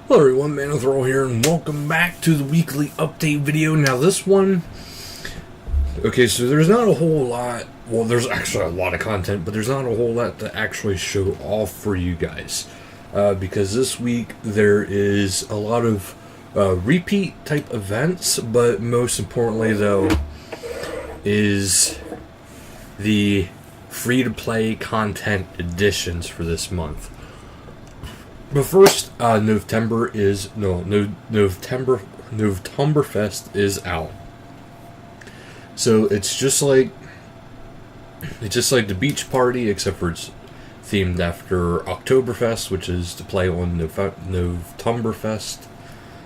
Hello everyone, Manithral here, and welcome back to the weekly update video. Now this one, okay, so there's not a whole lot, well there's actually a lot of content, but there's not a whole lot to actually show off for you guys. Because this week there is a lot of repeat type events, but most importantly though, is the free-to-play content additions for this month. But first, Novtumberfest is out. So it's just like the beach party, except for it's themed after Oktoberfest, which is to play on Novtumberfest.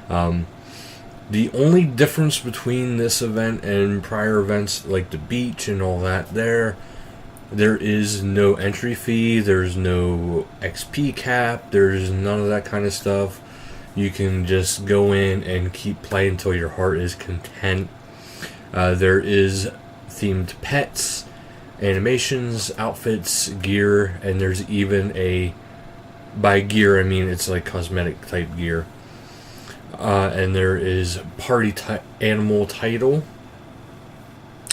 The only difference between this event and prior events like the beach and all that, there is no entry fee, there's no XP cap, there's none of that kind of stuff. You can just go in and keep playing until your heart is content. There is themed pets, animations, outfits, gear, and there's even by gear I mean it's like cosmetic type gear. And there is party animal title.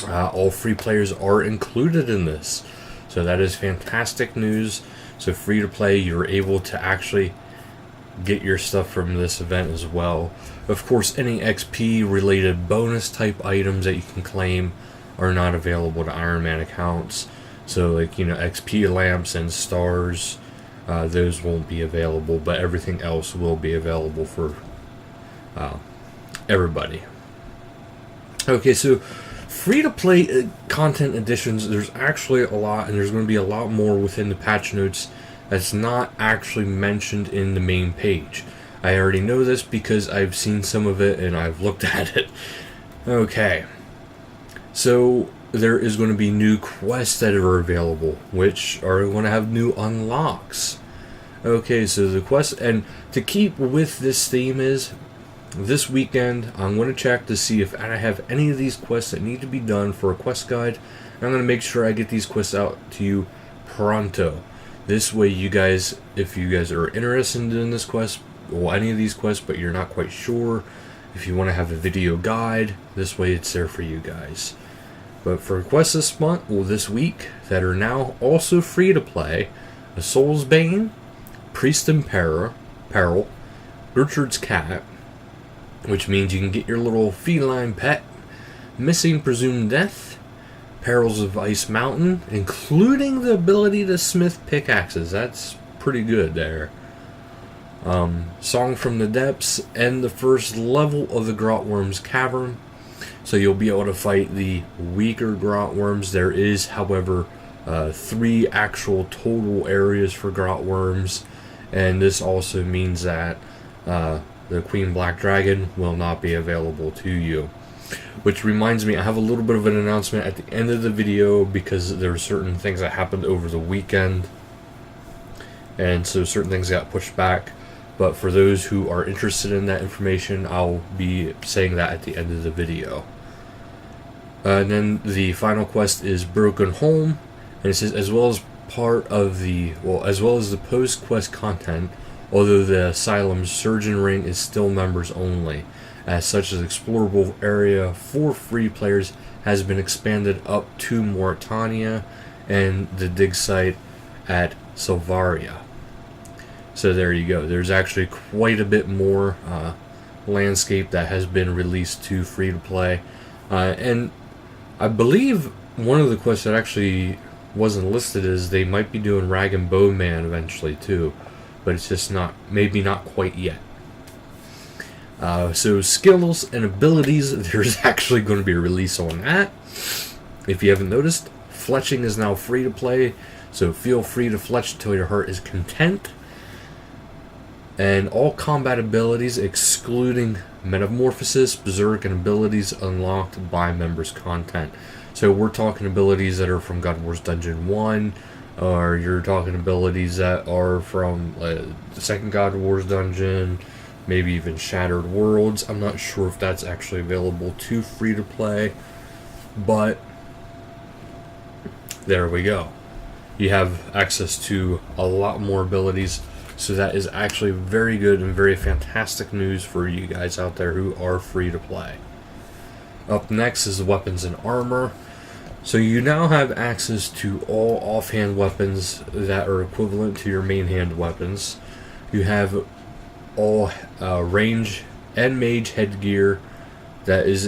All free players are included in this, so that is fantastic news. So free to play, you're able to actually get your stuff from this event as well. Of course, any XP related bonus type items that you can claim are not available to Iron Man accounts. So like, XP lamps and stars, those won't be available, but everything else will be available for everybody. Okay, so free-to-play content additions, there's actually a lot, and there's going to be a lot more within the patch notes that's not actually mentioned in the main page. I already know this because I've seen some of it and I've looked at it. Okay, so there is going to be new quests that are available, which are going to have new unlocks. Okay, so the quest, and to keep with this theme is, this weekend, I'm going to check to see if I have any of these quests that need to be done for a quest guide. And I'm going to make sure I get these quests out to you pronto. This way you guys, if you guys are interested in this quest, or any of these quests, but you're not quite sure, if you want to have a video guide, this way it's there for you guys. But for quests this month, this week, that are now also free to play, a Soul's Bane, Priest in Peril, Gertrude's Cat, which means you can get your little feline pet, Missing Presumed Death, Perils of Ice Mountain, including the ability to smith pickaxes. That's pretty good there. Song from the Depths, and the first level of the Grotworm's Cavern. So you'll be able to fight the weaker Grotworms. There is, however, 3 actual total areas for Grotworms, and this also means that the Queen Black Dragon will not be available to you. Which reminds me, I have a little bit of an announcement at the end of the video, because there are certain things that happened over the weekend, and so certain things got pushed back. But for those who are interested in that information, I'll be saying that at the end of the video. And then the final quest is Broken Home, and it says, as well as the post-quest content, although the Asylum's Surgeon Ring is still members only. As such, the explorable area for free players has been expanded up to Mauritania and the dig site at Silvaria. So there you go. There's actually quite a bit more landscape that has been released to free to play. And I believe one of the quests that actually wasn't listed is they might be doing Rag and Bone Man eventually too. But it's just maybe not quite yet. So skills and abilities, there's actually going to be a release on that. If you haven't noticed, fletching is now free to play, so feel free to fletch until your heart is content. And all combat abilities, excluding Metamorphosis, Berserk, and abilities unlocked by members' content. So we're talking abilities that are from God Wars Dungeon 1, or you're talking abilities that are from the second God Wars dungeon, maybe even Shattered Worlds. I'm not sure if that's actually available to free to play, but there we go. You have access to a lot more abilities So that is actually very good and very fantastic news for you guys out there who are free to play. Up next is the weapons and armor. So you now have access to all offhand weapons that are equivalent to your main hand weapons. You have all range and mage headgear that is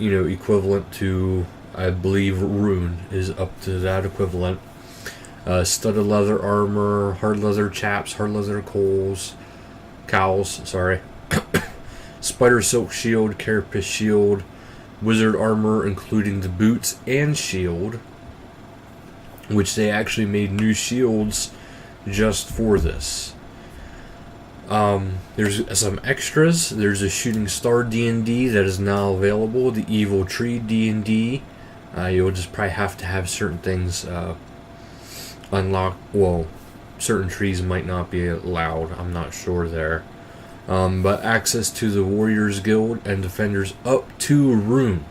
equivalent to, I believe, rune is up to that equivalent. Studded leather armor, hard leather chaps, hard leather cowls, spider silk shield, carapace shield, wizard armor including the boots and shield, which they actually made new shields just for this. There's some extras. There's a shooting star D&D that is now available, the evil tree D&D. You'll just probably have to have certain things unlocked. Well, certain trees might not be allowed, I'm not sure there. But access to the Warriors Guild and Defenders up to rune.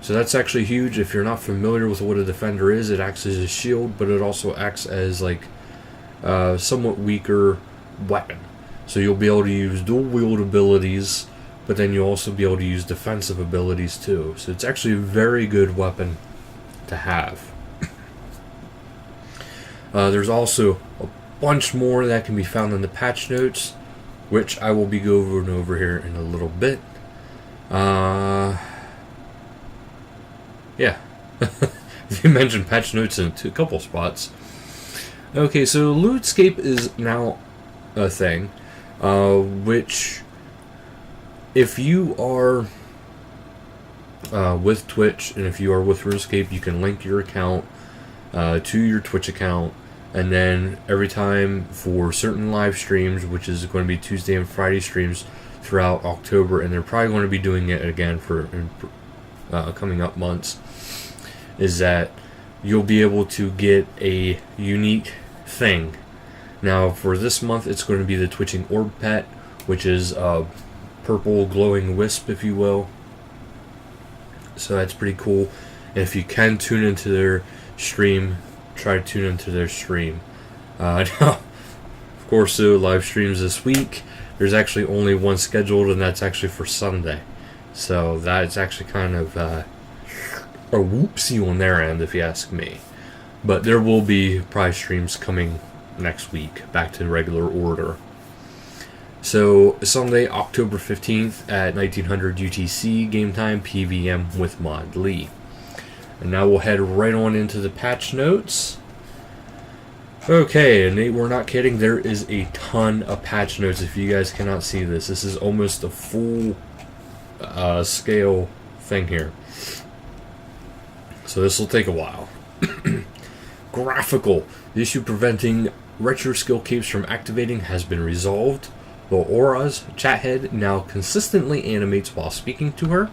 So that's actually huge. If you're not familiar with what a Defender is, it acts as a shield, but it also acts as like somewhat weaker weapon. So you'll be able to use dual wield abilities, but then you'll also be able to use defensive abilities too. So it's actually a very good weapon to have. There's also a bunch more that can be found in the patch notes, which I will be going over here in a little bit. Yeah. They mentioned patch notes in a couple spots. Okay, so Lootscape is now a thing, which, if you are with Twitch and if you are with RuneScape, you can link your account to your Twitch account, and then every time for certain live streams, which is going to be Tuesday and Friday streams throughout October, and they're probably going to be doing it again for coming up months, is that you'll be able to get a unique thing. Now for this month it's going to be the Twitching Orb Pet, which is a purple glowing wisp, if you will. So that's pretty cool. And if you can tune into their stream, try to tune into their stream. Now, of course, the live streams this week, there's actually only one scheduled, and that's actually for Sunday. So that's actually kind of a whoopsie on their end, if you ask me. But there will be prize streams coming next week, back to regular order. So Sunday, October 15th at 1900 UTC, game time, PVM with Mod Lee. And now we'll head right on into the patch notes. Okay, and we're not kidding, there is a ton of patch notes. If you guys cannot see this, this is almost a full scale thing here. So this will take a while. Graphical. The issue preventing retro skill capes from activating has been resolved. The Aura's chat head now consistently animates while speaking to her.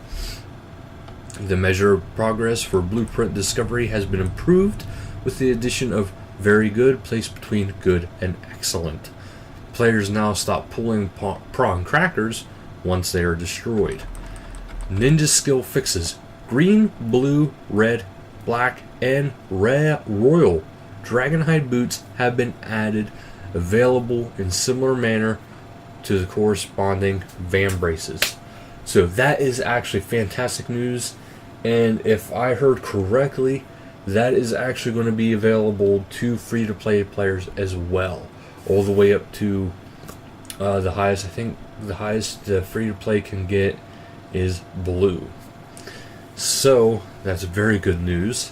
The measure of progress for blueprint discovery has been improved with the addition of very good placed between good and excellent. Players now stop pulling prawn crackers once they are destroyed. Ninja skill fixes. Green, blue, red, black, and royal Dragonhide boots have been added, available in similar manner to the corresponding Van braces. So that is actually fantastic news, and if I heard correctly, that is actually going to be available to free-to-play players as well, all the way up to the highest. I think the highest the free-to-play can get is blue. So that's very good news.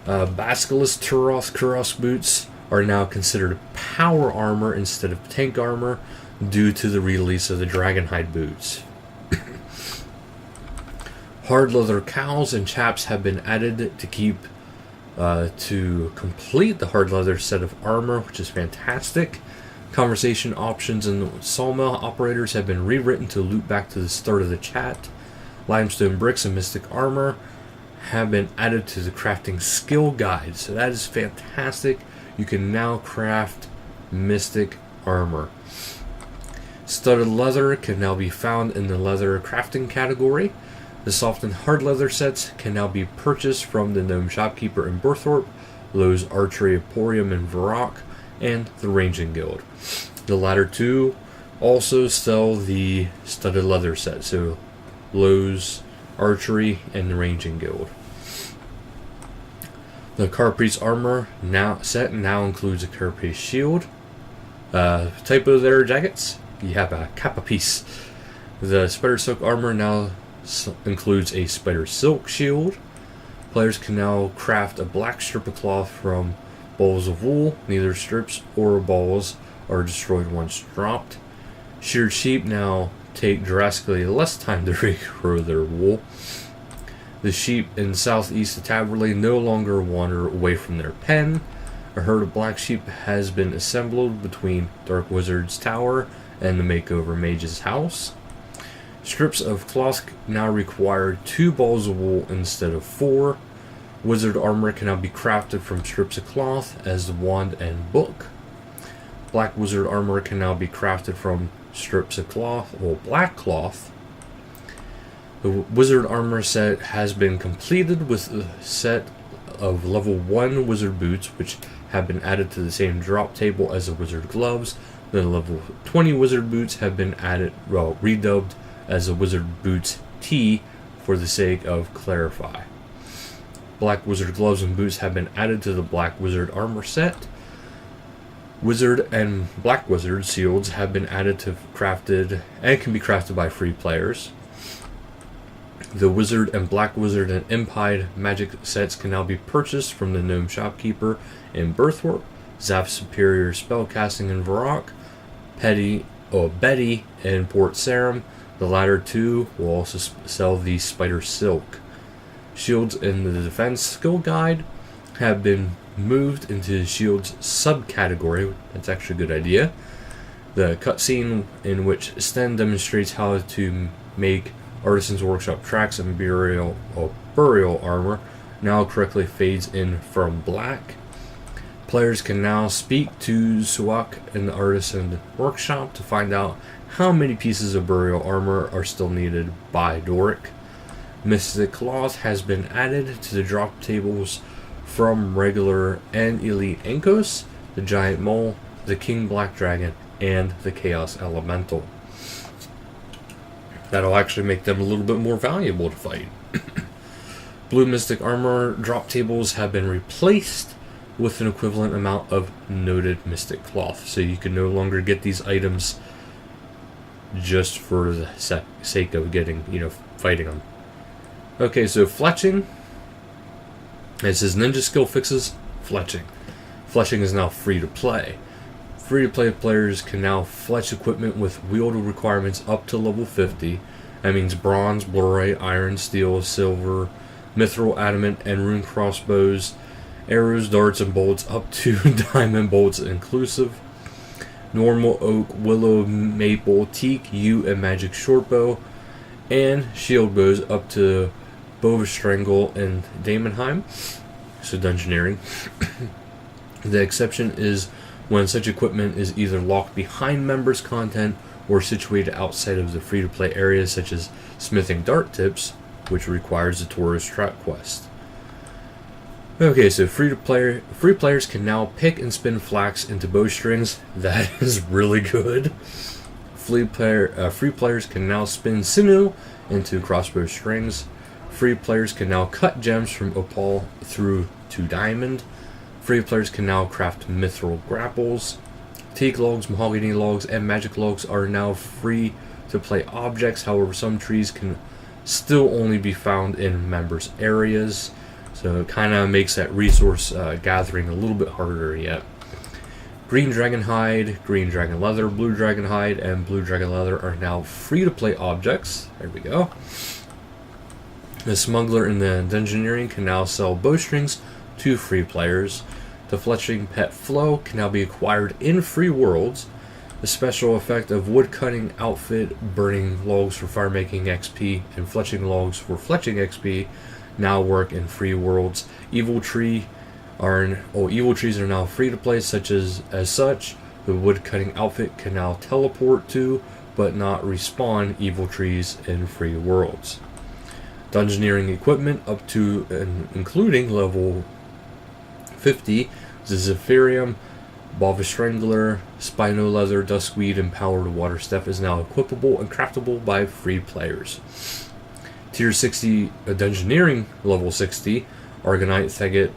Basilisk Turoth Kuros boots are now considered power armor instead of tank armor due to the release of the Dragonhide boots. Hard leather cowls and chaps have been added to complete the hard leather set of armor, which is fantastic. Conversation options and sawmill operators have been rewritten to loop back to the start of the chat. Limestone bricks and mystic armor have been added to the crafting skill guide, so that is fantastic. You can now craft mystic armor. Studded leather can now be found in the leather crafting category. The soft and hard leather sets can now be purchased from the Gnome Shopkeeper in Burthorpe, Lowe's Archery Emporium in Varrock, and the Ranging Guild. The latter two also sell the studded leather set, so Lowe's, Archery, and the Ranging Guild. The Carapace armor now includes a Carapace shield. Type of their jackets, you have a Carapace. The Spider Silk armor now includes a Spider Silk shield. Players can now craft a black strip of cloth from balls of wool. Neither strips or balls are destroyed once dropped. Sheared sheep now take drastically less time to regrow their wool. The sheep in southeast of Taverley no longer wander away from their pen. A herd of black sheep has been assembled between Dark Wizard's tower and the Makeover Mage's house. Strips of cloth now require 2 balls of wool instead of 4. Wizard armor can now be crafted from strips of cloth as the wand and book. Black wizard armor can now be crafted from strips of cloth or black cloth. The wizard armor set has been completed with a set of level 1 wizard boots, which have been added to the same drop table as the wizard gloves. The level 20 wizard boots have been redubbed as the wizard boots T for the sake of clarify. Black wizard gloves and boots have been added to the black wizard armor set. Wizard and black wizard shields have been added to crafted and can be crafted by free players. The wizard and black wizard and impied magic sets can now be purchased from the gnome shopkeeper in Berthwarp, Zaf's superior spellcasting in Varrock, Betty in Port Sarim. The latter two will also sell the Spider Silk. Shields in the Defense Skill Guide have been moved into the Shields subcategory. That's actually a good idea. The cutscene in which Sten demonstrates how to make Artisan's Workshop tracks and burial armor now correctly fades in from black. Players can now speak to Suak in the Artisan Workshop to find out how many pieces of burial armor are still needed by Doric. Mystic Cloth has been added to the drop tables from regular and elite Ankos, the Giant Mole, the King Black Dragon, and the Chaos Elemental. That'll actually make them a little bit more valuable to fight. Blue Mystic Armor drop tables have been replaced with an equivalent amount of noted Mystic Cloth, so you can no longer get these items just for the sake of getting, fighting them. Okay, so fletching. It says ninja skill fixes fletching. Fletching is now free to play. Free to play players can now fletch equipment with wield requirements up to level 50. That means bronze, blurite, iron, steel, silver, mithril, adamant, and rune crossbows, arrows, darts, and bolts up to diamond bolts inclusive. Normal oak, willow, maple, teak, yew, and magic shortbow, and shield bows up to Bovestrangle and Daemonheim, so dungeoneering. The exception is when such equipment is either locked behind members' content or situated outside of the free-to-play areas, such as smithing dart tips, which requires a tourist trap quest. Okay, so free players can now pick and spin flax into bowstrings. That is really good. Free players can now spin sinew into crossbow strings. Free players can now cut gems from opal through to diamond. Free players can now craft mithril grapples. Teak logs, mahogany logs, and magic logs are now free to play objects. However, some trees can still only be found in members' areas. So it kind of makes that resource gathering a little bit harder yet. Green dragon hide, green dragon leather, blue dragon hide, and blue dragon leather are now free to play objects. There we go. The smuggler in the dungeoneering can now sell bowstrings to free players. The fletching pet flow can now be acquired in free worlds. The special effect of woodcutting outfit, burning logs for fire making XP, and fletching logs for fletching XP now work in free worlds. Evil trees are now free to play, such the woodcutting outfit can now teleport to but not respawn evil trees in free worlds. Dungeoneering equipment up to and including level 50, the Zephyrium Bava Strangler, Spino Leather, Duskweed, and Powered Water Step is now equipable and craftable by free players. Tier 60 Dungeoneering level 60, Argonite Thegot,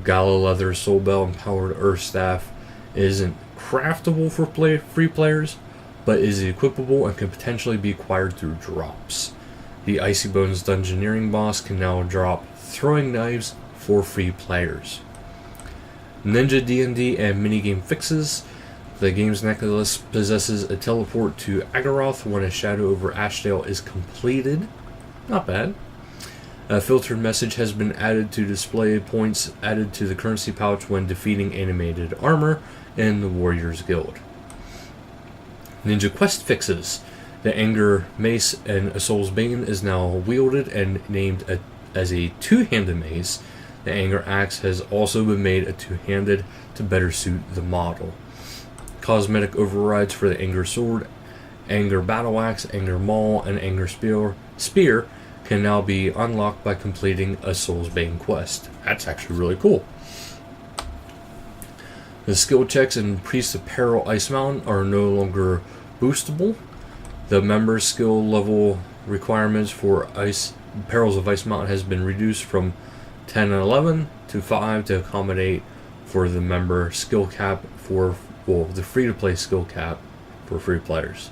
Gala Leather, Soul Bell, and Powered Earth Staff isn't craftable for free players, but is equipable and can potentially be acquired through drops. The Icy Bones Dungeoneering boss can now drop throwing knives for free players. Ninja D&D and minigame fixes. The game's necklace possesses a teleport to Agaroth when a Shadow over Ashdale is completed. Not bad. A filtered message has been added to display points added to the currency pouch when defeating animated armor in the Warriors Guild. Ninja Quest fixes. The Anger Mace and a Soul's Bane is now wielded and named as a two-handed mace. The Anger Axe has also been made a two-handed to better suit the model. Cosmetic overrides for the Anger Sword, Anger Battle Axe, Anger Maul, and Anger Spear can now be unlocked by completing a Soul's Bane quest. That's actually really cool. The skill checks in Priest of Peril Ice Mountain are no longer boostable. The member's skill level requirements for Perils of Ice Mountain has been reduced from 10 and 11 to 5 to accommodate for the member skill cap the free-to-play skill cap for free players.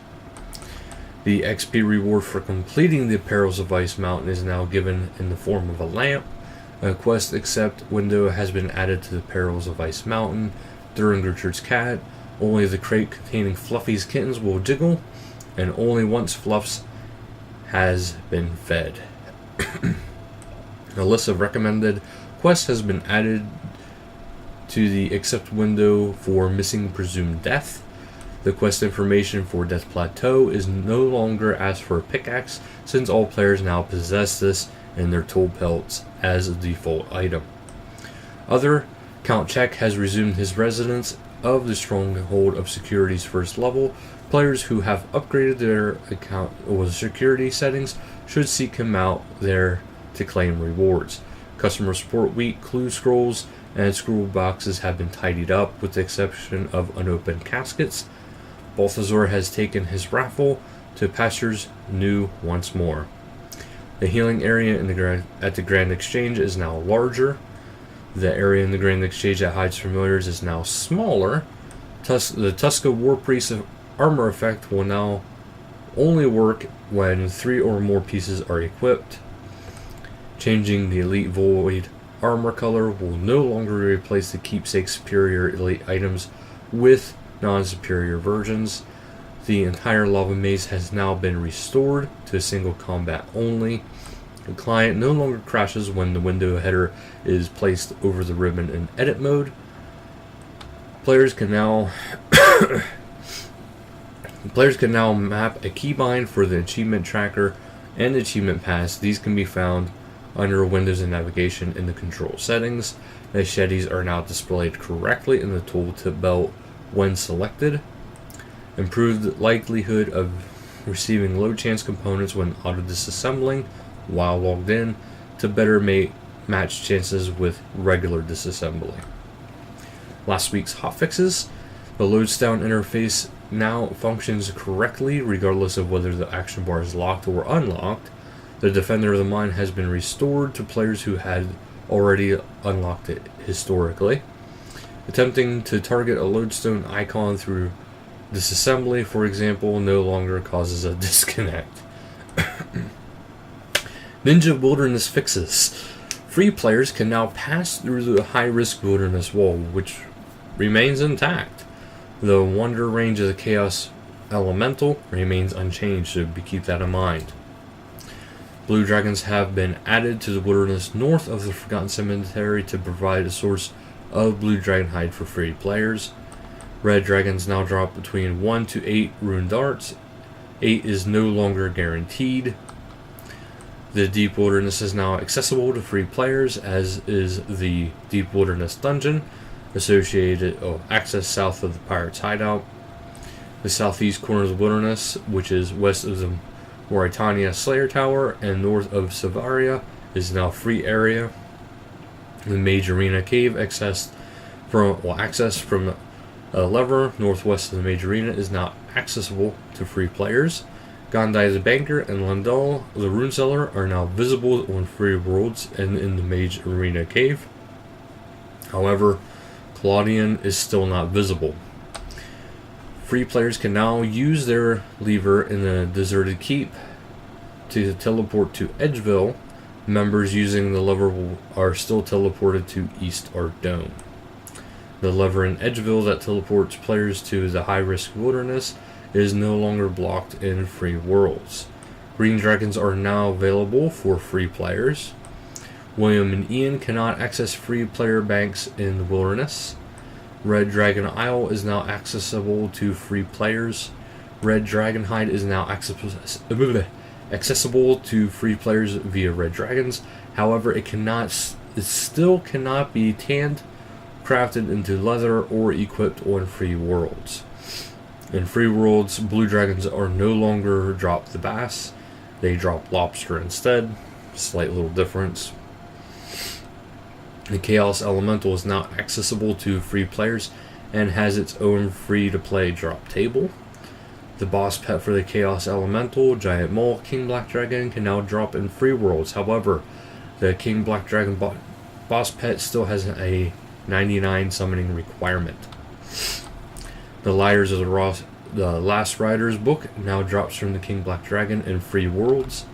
The XP reward for completing the Perils of Ice Mountain is now given in the form of a lamp. A quest accept window has been added to the Perils of Ice Mountain. During Richard's Cat, only the crate containing Fluffy's kittens will jiggle, and only once Fluff's has been fed. A list of recommended quests has been added to the accept window for Missing Presumed Death. The quest information for Death Plateau is no longer asked for a pickaxe, since all players now possess this in their tool belts as a default item. Other, Count Check has resumed his residence of the Stronghold of Security's first level. Players who have upgraded their account or security settings should seek him out there to claim rewards. Customer Support Week clue scrolls and scroll boxes have been tidied up with the exception of unopened caskets. Balthazar has taken his raffle to pastures new once more. The healing area at the Grand Exchange is now larger. The area in the Grand Exchange that hides familiars is now smaller. The Tuska War Priest armor effect will now only work when 3 or more pieces are equipped. Changing the Elite Void armor color will no longer replace the Keepsake Superior Elite items with non-superior versions. The entire lava maze has now been restored to a single combat only. The client no longer crashes when the window header is placed over the ribbon in edit mode. Players can now map a keybind for the achievement tracker and achievement pass. These can be found under Windows and Navigation in the control settings. Machetes are now displayed correctly in the tooltip belt when selected. Improved likelihood of receiving low chance components when auto disassembling while logged in to better match chances with regular disassembly. Last week's hotfixes. The Lodestone interface now functions correctly regardless of whether the action bar is locked or unlocked. The Defender of the Mine has been restored to players who had already unlocked it historically. Attempting to target a lodestone icon through disassembly, for example, no longer causes a disconnect. Ninja Wilderness fixes. Free players can now pass through the high-risk wilderness wall, which remains intact. The wonder range of the Chaos Elemental remains unchanged, so keep that in mind. Blue dragons have been added to the wilderness north of the Forgotten Cemetery to provide a source of blue dragon hide for free players. Red dragons now drop between 1 to 8 rune darts. 8 is no longer guaranteed. The Deep Wilderness is now accessible to free players, as is the Deep Wilderness Dungeon, access south of the Pirates' Hideout. The southeast corner of the wilderness, which is west of the Mauritania Slayer Tower and north of Savaria, is now free area. The Mage Arena Cave accessed from A lever northwest of the major arena is now accessible to free players. Gondai the Banker and Landal the Runeseller are now visible on free worlds and in the Mage Arena cave. However, Claudian is still not visible. Free players can now use their lever in the Deserted Keep to teleport to Edgeville. Members using the lever are still teleported to East Arc Dome. The lever in Edgeville that teleports players to the high-risk wilderness is no longer blocked in free worlds. Green dragons are now available for free players. William and Ian cannot access free player banks in the wilderness. Red Dragon Isle is now accessible to free players. Red Dragon Hide is now accessible to free players via Red Dragons. However, it still cannot be tanned, crafted into leather, or equipped on free worlds. In free worlds, blue dragons are no longer drop the bass. They drop lobster instead. Slight little difference. The Chaos Elemental is now accessible to free players and has its own free-to-play drop table. The boss pet for the Chaos Elemental, Giant Mole, King Black Dragon, can now drop in free worlds. However, the King Black Dragon boss pet still has a 99 summoning requirement. The Liars of the Last Rider's book now drops from the King Black Dragon in free worlds.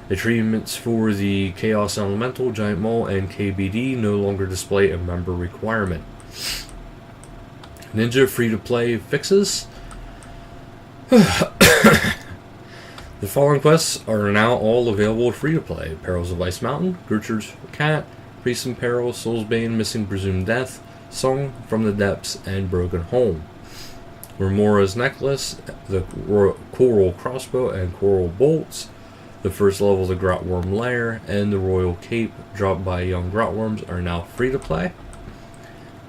The treatments for the Chaos Elemental, Giant Mole, and KBD no longer display a member requirement. Ninja free-to-play fixes. The following quests are now all available free-to-play. Perils of Ice Mountain, Gertrude's Cat, Priest in Peril, Soulsbane, Missing Presumed Death, Song from the Depths, and Broken Home. Remora's Necklace, the Coral Crossbow, and Coral Bolts. The first level of the Grotworm Lair and the Royal Cape dropped by young Grotworms are now free to play.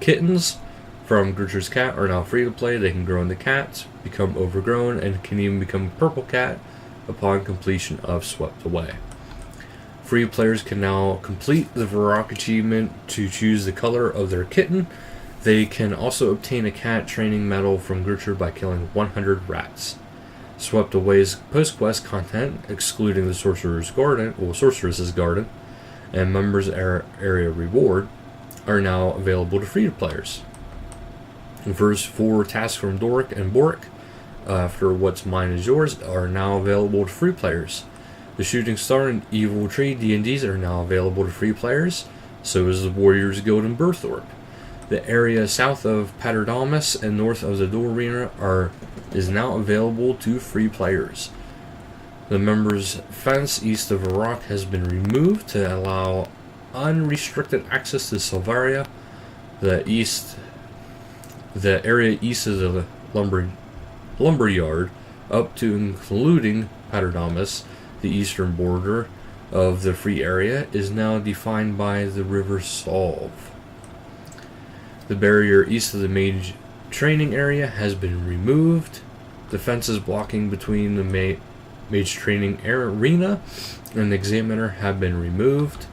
Kittens from Gertrude's Cat are now free to play. They can grow into cats, become overgrown, and can even become a purple cat upon completion of Swept Away. Free players can now complete the Varrock achievement to choose the color of their kitten. They can also obtain a cat training medal from Gertrude by killing 100 rats. Swept Away's post-quest content, excluding the Sorceress's Garden, and Members Area Reward, are now available to free players. The first 4 tasks from Doric and Boric, after What's Mine is Yours, are now available to free players. The Shooting Star and Evil Tree D&Ds are now available to free players, so is the Warriors Guild in Burthorpe. The area south of Paterdamus and north of the Door Arena is now available to free players. The members' fence east of Varrock has been removed to allow unrestricted access to Silvaria. The area east of the lumberyard, up to including Paterdamus, the eastern border of the free area, is now defined by the River Solve. The barrier east of the mage training area has been removed. The fences blocking between the mage training arena and the examiner have been removed.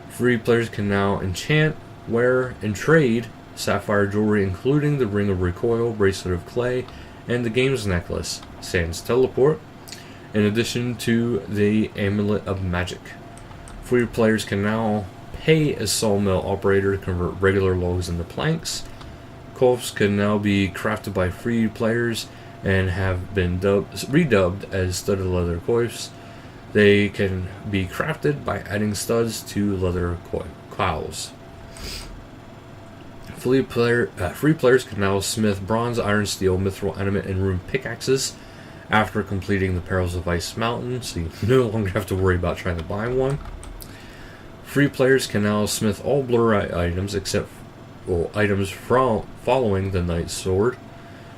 Free players can now enchant, wear, and trade sapphire jewelry, including the Ring of Recoil, Bracelet of Clay, and the Games Necklace, Sans Teleport, in addition to the Amulet of Magic. Free players can now pay a sawmill operator to convert regular logs into planks. Coifs can now be crafted by free players and have been redubbed as studded leather coifs. They can be crafted by adding studs to leather cowls. Free players can now smith bronze, iron, steel, mithril, adamant, and rune pickaxes after completing the Perils of Ice Mountain, so you no longer have to worry about trying to buy one. Free players can now smith all blur items except items following the Knight's Sword.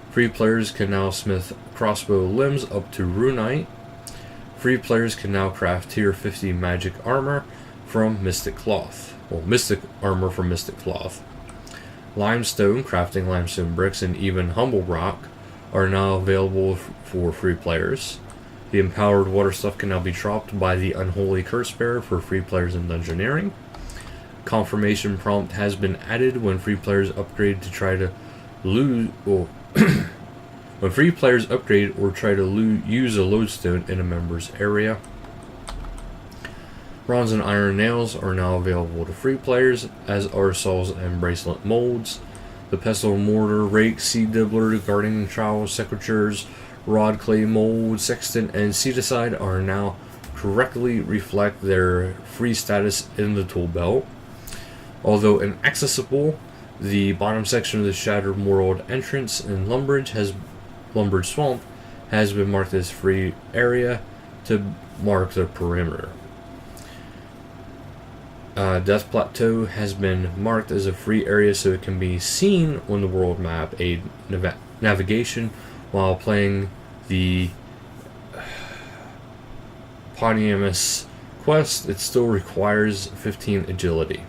Free players can now smith crossbow limbs up to Runite. Free players can now craft tier 50 magic armor from Mystic Cloth. Mystic armor from Mystic Cloth. Limestone, crafting limestone bricks, and even Humble Rock are now available for free players. The empowered water stuff can now be dropped by the Unholy Curse Bearer for free players in Dungeoneering. Confirmation prompt has been added when free players upgrade to try to lose. Well, when free players upgrade or try to use a lodestone in a member's area. Bronze and iron nails are now available to free players, as are saws and bracelet molds. The pestle, mortar, rake, seed dibbler, gardening trowels, secateurs, rod, clay mold, sextant, and seedicide are now correctly reflect their free status in the tool belt. Although inaccessible, the bottom section of the Shattered World entrance in Lumbridge Swamp has been marked as free area to mark the perimeter. Death Plateau has been marked as a free area so it can be seen on the world map, aid navigation while playing the Ponimus quest. It still requires 15 agility.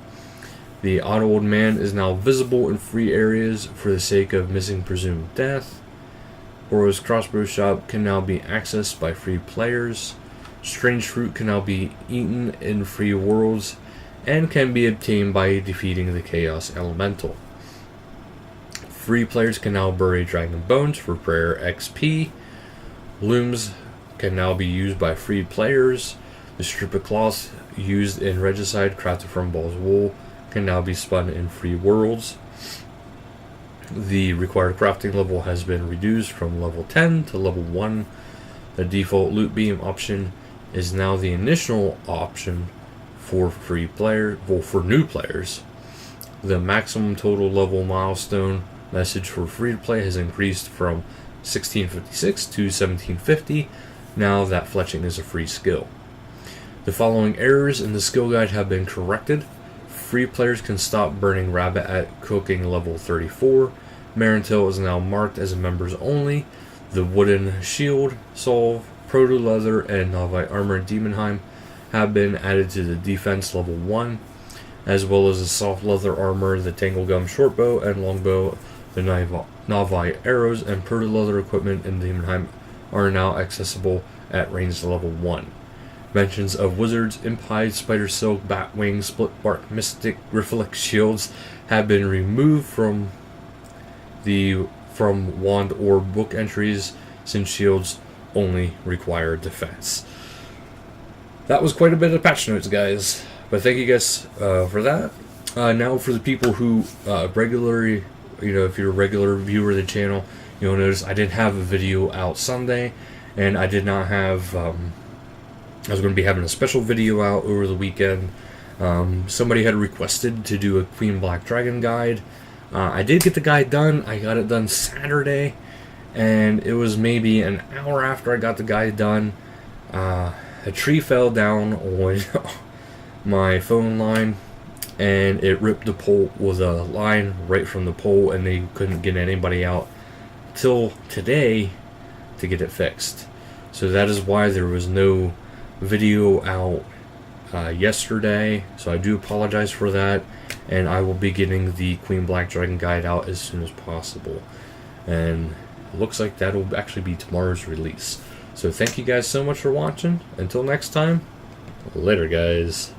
The Odd Old Man is now visible in free areas for the sake of missing presumed death. Boros Crossbow Shop can now be accessed by free players. Strange Fruit can now be eaten in free worlds and can be obtained by defeating the Chaos Elemental. Free players can now bury dragon bones for prayer XP. Looms can now be used by free players. The strip of cloth used in Regicide, crafted from Ball's wool, can now be spun in free worlds. The required crafting level has been reduced from level 10 to level 1. The default loot beam option is now the initial option for for new players. The maximum total level milestone message for free to play has increased from 1656 to 1750, now that fletching is a free skill. The following errors in the skill guide have been corrected. Free players can stop burning rabbit at cooking level 34. Manithral is now marked as members only. The wooden shield, salve, proto leather, and Novite armor Demonheim have been added to the defense level 1, as well as the soft leather armor, the Tanglegum shortbow and longbow, the Novite arrows, and proto leather equipment in Demonheim are now accessible at range level 1. Mentions of wizards, imphide, spider silk, batwing, split bark, mystic, grifflex shields have been removed from wand or book entries, since shields only require defense. That was quite a bit of patch notes, guys. But thank you guys for that. Now for the people who regularly, if you're a regular viewer of the channel, you'll notice I didn't have a video out Sunday, and I did not have. I was going to be having a special video out over the weekend. Somebody had requested to do a Queen Black Dragon guide. I did get the guide done. I got it done Saturday, and it was maybe an hour after I got the guide done. A tree fell down on my phone line, and it ripped the pole with a line right from the pole, and they couldn't get anybody out till today to get it fixed. So that is why there was no video out yesterday. So I do apologize for that, and I will be getting the Queen Black Dragon guide out as soon as possible. And it looks like that will actually be tomorrow's release. So thank you guys so much for watching. Until next time, later guys.